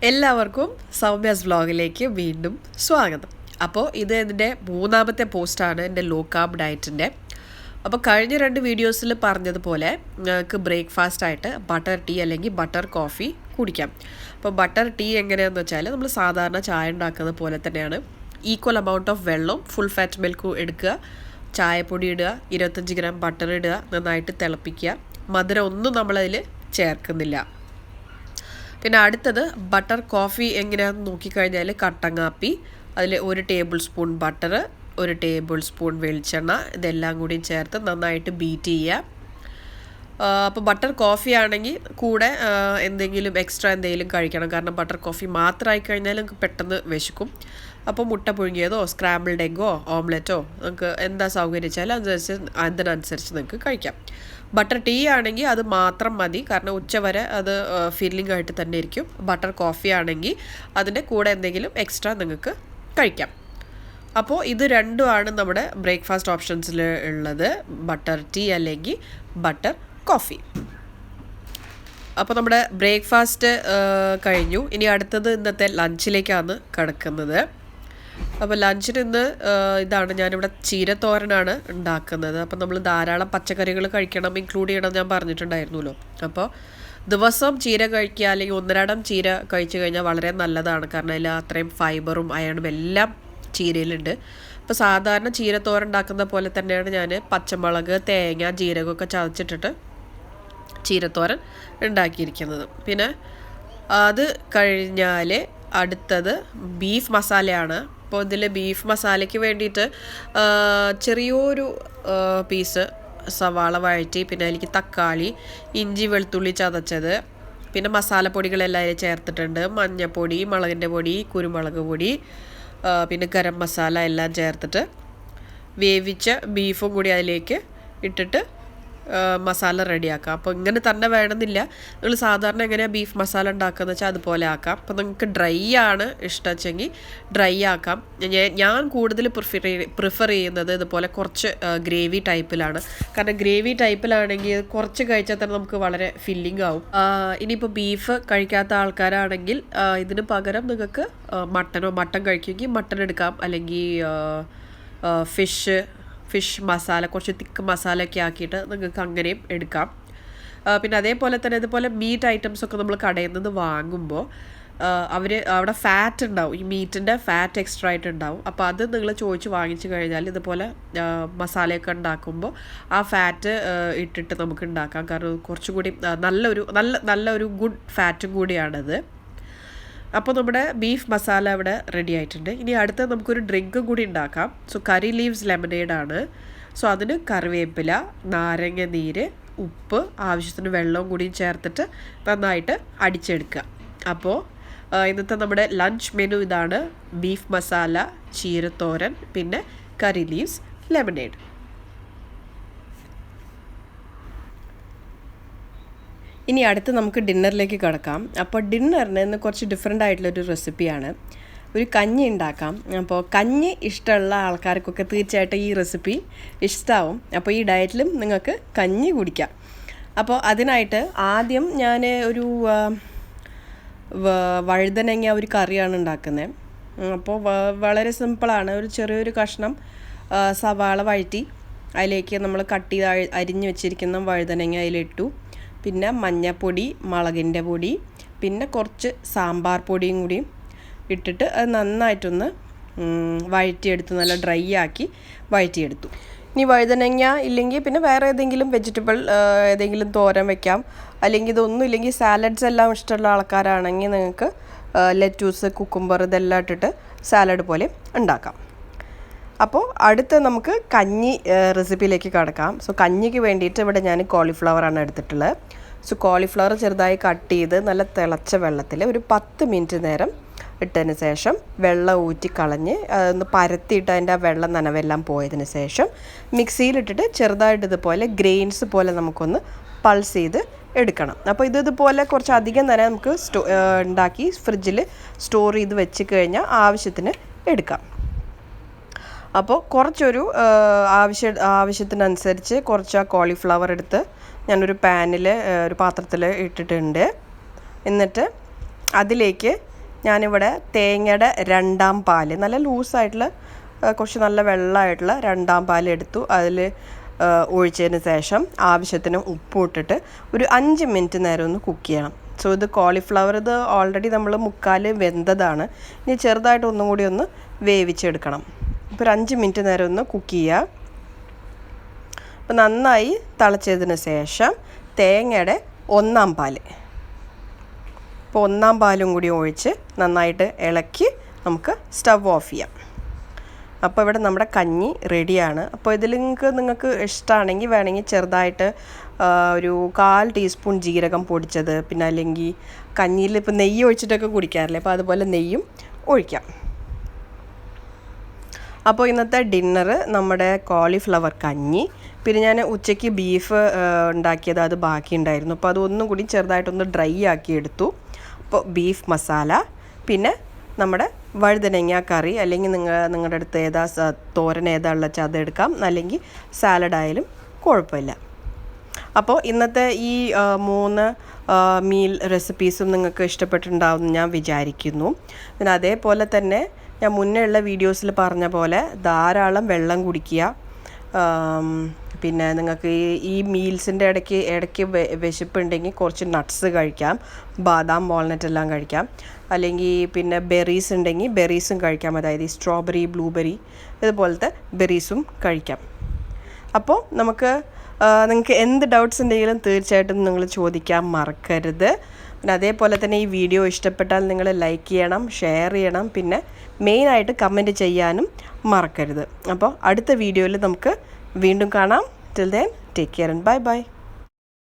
എല്ലാവർക്കും സൗമ്യാസ് വ്ളോഗിലേക്ക് വീണ്ടും സ്വാഗതം. അപ്പോൾ ഇത് എൻ്റെ മൂന്നാമത്തെ പോസ്റ്റാണ് എൻ്റെ ലോ കാർബ് ഡയറ്റിൻ്റെ. അപ്പോൾ കഴിഞ്ഞ 2 വീഡിയോസിൽ പറഞ്ഞതുപോലെ ഞങ്ങൾക്ക് ബ്രേക്ക്ഫാസ്റ്റായിട്ട് ബട്ടർ ടീ അല്ലെങ്കിൽ ബട്ടർ കോഫി കുടിക്കാം. അപ്പോൾ ബട്ടർ ടീ എങ്ങനെയാണെന്ന് വെച്ചാൽ നമ്മൾ സാധാരണ ചായ ഉണ്ടാക്കുന്നത് പോലെ തന്നെയാണ്. ഈക്വൽ എമൗണ്ട് ഓഫ് വെള്ളവും ഫുൾ ഫാറ്റ് മിൽക്കും എടുക്കുക, ചായപ്പൊടി ഇടുക, 25 ഗ്രാം ബട്ടർ ഇടുക, നന്നായിട്ട് തിളപ്പിക്കുക. മധുരം ഒന്നും നമ്മളതിൽ ചേർക്കുന്നില്ല. പിന്നെ അടുത്തത് ബട്ടർ കോഫി എങ്ങനെയാണെന്ന് നോക്കിക്കഴിഞ്ഞാൽ കട്ടൻ കാപ്പി, അതിൽ 1 table spoon butter, 1 table spoon വെളിച്ചെണ്ണ, ഇതെല്ലാം കൂടി ചേർത്ത് നന്നായിട്ട് ബീറ്റ് ചെയ്യുക. അപ്പോൾ ബട്ടർ കോഫി ആണെങ്കിൽ കൂടെ എന്തെങ്കിലും എക്സ്ട്രാ എന്തെങ്കിലും കഴിക്കണം. കാരണം ബട്ടർ കോഫി മാത്രമായി കഴിഞ്ഞാൽ നമുക്ക് പെട്ടെന്ന് വിശക്കും. അപ്പോൾ മുട്ട പുഴുങ്ങിയതോ സ്ക്രാമ്പിൾഡ് എഗ്ഗോ ഓംലെറ്റോ നമുക്ക് എന്താ സൗകര്യം വെച്ചാൽ അതിനനുസരിച്ച് നിങ്ങൾക്ക് കഴിക്കാം. ബട്ടർ ടീ ആണെങ്കിൽ അത് മാത്രം മതി, കാരണം ഉച്ചവരെ അത് ഫീലിംഗ് ആയിട്ട് തന്നെ ഇരിക്കും. ബട്ടർ കോഫി ആണെങ്കിൽ അതിൻ്റെ കൂടെ എന്തെങ്കിലും എക്സ്ട്രാ നിങ്ങൾക്ക് കഴിക്കാം. അപ്പോൾ ഇത് രണ്ടുമാണ് നമ്മുടെ ബ്രേക്ക്ഫാസ്റ്റ് ഓപ്ഷൻസിൽ ഉള്ളത്, ബട്ടർ ടീ അല്ലെങ്കിൽ ബട്ടർ കോഫി. അപ്പോൾ നമ്മുടെ ബ്രേക്ക്ഫാസ്റ്റ് കഴിഞ്ഞു. ഇനി അടുത്തത് ഇന്നത്തെ ലഞ്ചിലേക്കാണ് കിടക്കുന്നത്. അപ്പോൾ ലഞ്ചിന് ഇന്ന് ഇതാണ്, ഞാനിവിടെ ചീരത്തോരനാണ് ഉണ്ടാക്കുന്നത്. അപ്പോൾ നമ്മൾ ധാരാളം പച്ചക്കറികൾ കഴിക്കണം, ഇൻക്ലൂഡ് ചെയ്യണം ഞാൻ പറഞ്ഞിട്ടുണ്ടായിരുന്നല്ലോ. അപ്പോൾ ദിവസം ചീര കഴിക്കുക അല്ലെങ്കിൽ 1-2 ചീര കഴിച്ചു കഴിഞ്ഞാൽ വളരെ നല്ലതാണ്. കാരണം അതിൽ അത്രയും ഫൈബറും അയണും എല്ലാം ചീരയിലുണ്ട്. അപ്പോൾ സാധാരണ ചീരത്തോരൻ ഉണ്ടാക്കുന്ന പോലെ തന്നെയാണ് ഞാൻ പച്ചമുളക്, തേങ്ങ, ജീരകമൊക്കെ ചതച്ചിട്ടിട്ട് ചീരത്തോരൻ ഉണ്ടാക്കിയിരിക്കുന്നത്. പിന്നെ അത് കഴിഞ്ഞാൽ അടുത്തത് ബീഫ് മസാലയാണ്. അപ്പോൾ ഇതിൽ ബീഫ് മസാലയ്ക്ക് വേണ്ടിയിട്ട് ചെറിയൊരു പീസ് സവാള വഴറ്റി, പിന്നെ അതിലേക്ക് തക്കാളി, ഇഞ്ചി വെളുത്തുള്ളി ചതച്ചത്, പിന്നെ മസാലപ്പൊടികളെല്ലാം അതിൽ ചേർത്തിട്ടുണ്ട്. മഞ്ഞൾപ്പൊടി, മുളകിൻ്റെ പൊടി, കുരുമുളക് പൊടി, പിന്നെ ഗരം മസാല എല്ലാം ചേർത്തിട്ട് വേവിച്ച ബീഫും കൂടി അതിലേക്ക് ഇട്ടിട്ട് മസാല റെഡിയാക്കാം. അപ്പോൾ ഇങ്ങനെ തന്നെ വേണമെന്നില്ല, നിങ്ങൾ സാധാരണ എങ്ങനെയാണ് ബീഫ് മസാല ഉണ്ടാക്കുകയെന്ന് വെച്ചാൽ അതുപോലെ ആക്കാം. അപ്പോൾ നിങ്ങൾക്ക് ഡ്രൈ ആണ് ഇഷ്ടമെങ്കിൽ ഡ്രൈ ആക്കാം. ഞാൻ കൂടുതൽ പ്രിഫർ ചെയ്യുന്നത് ഇതുപോലെ കുറച്ച് ഗ്രേവി ടൈപ്പിലാണ്. കാരണം ഗ്രേവി ടൈപ്പിലാണെങ്കിൽ കുറച്ച് കഴിച്ചാൽ തന്നെ നമുക്ക് വളരെ ഫില്ലിംഗ് ആവും. ഇനിയിപ്പോൾ ബീഫ് കഴിക്കാത്ത ആൾക്കാരാണെങ്കിൽ ഇതിന് പകരം നിങ്ങൾക്ക് മട്ടൺ കഴിക്കുമെങ്കിൽ മട്ടൺ എടുക്കാം, അല്ലെങ്കിൽ ഫിഷ് മസാല കുറച്ച് തിക്ക് മസാലയൊക്കെ ആക്കിയിട്ട് നിങ്ങൾക്ക് അങ്ങനെയും എടുക്കാം. പിന്നെ അതേപോലെ തന്നെ ഇതുപോലെ മീറ്റ് ഐറ്റംസൊക്കെ നമ്മൾ കടയിൽ നിന്ന് വാങ്ങുമ്പോൾ അവിടെ ഫാറ്റ് ഉണ്ടാവും, ഈ മീറ്റിൻ്റെ ഫാറ്റ് എക്സ്ട്രാ ആയിട്ട് ഉണ്ടാവും. അപ്പോൾ അത് നിങ്ങൾ ചോദിച്ച് വാങ്ങിച്ചു കഴിഞ്ഞാൽ ഇതുപോലെ മസാലയൊക്കെ ഉണ്ടാക്കുമ്പോൾ ആ ഫാറ്റ് ഇട്ടിട്ട് നമുക്ക് ഉണ്ടാക്കാം. കാരണം കുറച്ചുകൂടി നല്ലൊരു ഗുഡ് ഫാറ്റും കൂടിയാണത്. അപ്പോൾ നമ്മുടെ ബീഫ് മസാല ഇവിടെ റെഡി ആയിട്ടുണ്ട്. ഇനി അടുത്ത നമുക്കൊരു ഡ്രിങ്കും കൂടി ഉണ്ടാക്കാം. സോ കറി ലീവ്സ് ലെമനേഡാണ്. സോ അതിന് കറിവേപ്പില, നാരങ്ങ നീര്, ഉപ്പ്, ആവശ്യത്തിന് വെള്ളവും കൂടി ചേർത്തിട്ട് നന്നായിട്ട് അടിച്ചെടുക്കുക. അപ്പോൾ ഇന്നത്തെ നമ്മുടെ ലഞ്ച് മെനു ഇതാണ്: ബീഫ് മസാല, ചീരത്തോരൻ, പിന്നെ കറി ലീവ്സ് ലെമനേഡ്. ഇനി അടുത്ത് നമുക്ക് ഡിന്നറിലേക്ക് കിടക്കാം. അപ്പോൾ ഡിന്നറിന് ഇന്ന് കുറച്ച് ഡിഫറെൻ്റ് ആയിട്ടുള്ളൊരു റെസിപ്പിയാണ്. ഒരു കഞ്ഞി ഉണ്ടാക്കാം. അപ്പോൾ കഞ്ഞി ഇഷ്ടമുള്ള ആൾക്കാർക്കൊക്കെ തീർച്ചയായിട്ടും ഈ റെസിപ്പി ഇഷ്ടമാവും. അപ്പോൾ ഈ ഡയറ്റിലും നിങ്ങൾക്ക് കഞ്ഞി കുടിക്കാം. അപ്പോൾ അതിനായിട്ട് ആദ്യം ഞാൻ ഒരു വഴുതനങ്ങ ഒരു കറിയാണ് ഉണ്ടാക്കുന്നത്. അപ്പോൾ വളരെ സിമ്പിളാണ്. ഒരു ചെറിയൊരു കഷ്ണം സവാള വഴറ്റി അതിലേക്ക് നമ്മൾ കട്ട് ചെയ്ത് അരിഞ്ഞ് വെച്ചിരിക്കുന്ന വഴുതനങ്ങ അതിലിട്ടു. പിന്നെ മഞ്ഞൾപ്പൊടി, മുളകിൻ്റെ പൊടി, പിന്നെ കുറച്ച് സാമ്പാർ പൊടിയും കൂടിയും ഇട്ടിട്ട് അത് നന്നായിട്ടൊന്ന് വഴറ്റിയെടുത്ത് നല്ല ഡ്രൈ ആക്കി വഴറ്റിയെടുത്തു. ഇനി വഴുതനങ്ങ ഇല്ലെങ്കിൽ പിന്നെ വേറെ ഏതെങ്കിലും വെജിറ്റബിൾ ഏതെങ്കിലും തോരൻ വെക്കാം. അല്ലെങ്കിൽ ഇതൊന്നും ഇല്ലെങ്കിൽ സാലഡ്സ് എല്ലാം ഇഷ്ടമുള്ള ആൾക്കാരാണെങ്കിൽ നിങ്ങൾക്ക് ലെറ്റൂസ്, കുക്കുംബർ ഇതെല്ലാം ഇട്ടിട്ട് സാലഡ് പോലെ ഉണ്ടാക്കാം. അപ്പോൾ അടുത്ത് നമുക്ക് കഞ്ഞി റെസിപ്പിയിലേക്ക് കടക്കാം. സോ കഞ്ഞിക്ക് വേണ്ടിയിട്ട് ഇവിടെ ഞാൻ കോളിഫ്ലവറാണ് എടുത്തിട്ടുള്ളത്. സോ കോളിഫ്ലവർ ചെറുതായി കട്ട് ചെയ്ത് നല്ല തിളച്ച വെള്ളത്തിൽ ഒരു 10 മിനിറ്റ് നേരം ഇട്ടതിന് ശേഷം വെള്ളം ഊറ്റി കളഞ്ഞ് ഒന്ന് പരത്തിയിട്ട് അതിൻ്റെ ആ വെള്ളം നനവെല്ലാം പോയതിന് ശേഷം മിക്സിയിലിട്ടിട്ട് ചെറുതായിട്ട് ഇതുപോലെ ഗ്രെയിൻസ് പോലെ നമുക്കൊന്ന് പൾസ് ചെയ്ത് എടുക്കണം. അപ്പോൾ ഇതുപോലെ കുറച്ച് അധികം നേരം നമുക്ക് ഉണ്ടാക്കി ഫ്രിഡ്ജിൽ സ്റ്റോർ ചെയ്ത് വെച്ച് കഴിഞ്ഞാൽ ആവശ്യത്തിന് എടുക്കാം. അപ്പോൾ കുറച്ചൊരു ആവശ്യത്തിനനുസരിച്ച് കുറച്ച് ആ കോളിഫ്ലവർ എടുത്ത് ഞാനൊരു പാനിൽ ഒരു പാത്രത്തിൽ ഇട്ടിട്ടുണ്ട്. എന്നിട്ട് അതിലേക്ക് ഞാനിവിടെ തേങ്ങയുടെ 2ാം പാല് നല്ല ലൂസായിട്ടുള്ള കുറച്ച് നല്ല വെള്ളമായിട്ടുള്ള 2ാം പാൽ എടുത്തു. അതിൽ ഒഴിച്ചതിന് ശേഷം ആവശ്യത്തിന് ഉപ്പ് ഇട്ടിട്ട് ഒരു 5 മിനിറ്റ് നേരം ഒന്ന് കുക്ക് ചെയ്യണം. സോ ഇത് കോളിഫ്ലവർ ഇത് ഓൾറെഡി നമ്മൾ മുക്കാൽ വെന്തതാണ്. ഇനി ചെറുതായിട്ട് ഒന്നും കൂടി ഒന്ന് വേവിച്ചെടുക്കണം. ഇപ്പോൾ ഒരു 5 മിനിറ്റ് നേരം ഒന്ന് കുക്ക് ചെയ്യുക. അപ്പോൾ നന്നായി തിളച്ചതിന് ശേഷം തേങ്ങയുടെ 1ാം പാല്, ഇപ്പോൾ 1ാം പാലും കൂടി ഒഴിച്ച് നന്നായിട്ട് ഇളക്കി നമുക്ക് സ്റ്റവ് ഓഫ് ചെയ്യാം. അപ്പോൾ ഇവിടെ നമ്മുടെ കഞ്ഞി റെഡിയാണ്. അപ്പോൾ ഇതിൽ നിങ്ങൾക്ക് ഇഷ്ടമാണെങ്കിൽ വേണമെങ്കിൽ ചെറുതായിട്ട് ഒരു 1/4 ടീസ്പൂൺ ജീരകം പൊടിച്ചത്, പിന്നെ അല്ലെങ്കിൽ കഞ്ഞിയിൽ ഇപ്പോൾ നെയ്യ് ഒഴിച്ചിട്ടൊക്കെ കുടിക്കാറില്ലേ, അപ്പോൾ അതുപോലെ നെയ്യും ഒഴിക്കാം. അപ്പോൾ ഇന്നത്തെ ഡിന്നർ നമ്മുടെ കോളിഫ്ലവർ കഞ്ഞി, പിന്നെ ഞാൻ ഉച്ചയ്ക്ക് ബീഫ് ഉണ്ടാക്കിയത് അത് ബാക്കിയുണ്ടായിരുന്നു. അപ്പോൾ അതൊന്നും കൂടി ചെറുതായിട്ടൊന്ന് ഡ്രൈ ആക്കി എടുത്തു. അപ്പോൾ ബീഫ് മസാല, പിന്നെ നമ്മുടെ വഴുതനങ്ങ കറി, അല്ലെങ്കിൽ നിങ്ങളുടെ അടുത്ത് ഏതാ തോരൻ ഏതാ ഉള്ള വെച്ചാൽ അതെടുക്കാം, അല്ലെങ്കിൽ സാലഡായാലും കുഴപ്പമില്ല. അപ്പോൾ ഇന്നത്തെ ഈ 3 മീൽ റെസിപ്പീസും നിങ്ങൾക്ക് ഇഷ്ടപ്പെട്ടിട്ടുണ്ടാവുമെന്ന് ഞാൻ വിചാരിക്കുന്നു. പിന്നെ അതേപോലെ തന്നെ ഞാൻ മുന്നേ ഉള്ള വീഡിയോസിൽ പറഞ്ഞ പോലെ ധാരാളം വെള്ളം കുടിക്കുക. പിന്നെ നിങ്ങൾക്ക് ഈ മീൽസിൻ്റെ ഇടയ്ക്ക് വിശപ്പുണ്ടെങ്കിൽ കുറച്ച് നട്ട്സ് കഴിക്കാം, ബാദാം വാൾനട്ട് എല്ലാം കഴിക്കാം. അല്ലെങ്കിൽ പിന്നെ ബെറീസ് ഉണ്ടെങ്കിൽ ബെറീസും കഴിക്കാം, അതായത് ഈ സ്ട്രോബെറി, ബ്ലൂബെറി ഇതുപോലത്തെ ബെറീസും കഴിക്കാം. അപ്പോൾ നിങ്ങൾക്ക് എന്ത് ഡൗട്ട്സ് ഉണ്ടെങ്കിലും തീർച്ചയായിട്ടും നിങ്ങൾ ചോദിക്കാൻ മറക്കരുത്. പിന്നെ അതേപോലെ തന്നെ ഈ വീഡിയോ ഇഷ്ടപ്പെട്ടാൽ നിങ്ങൾ ലൈക്ക് ചെയ്യണം, ഷെയർ ചെയ്യണം, പിന്നെ മെയിനായിട്ട് കമൻറ്റ് ചെയ്യാനും മറക്കരുത്. അപ്പോൾ അടുത്ത വീഡിയോയിൽ നമുക്ക് വീണ്ടും കാണാം. Till then take care and bye bye.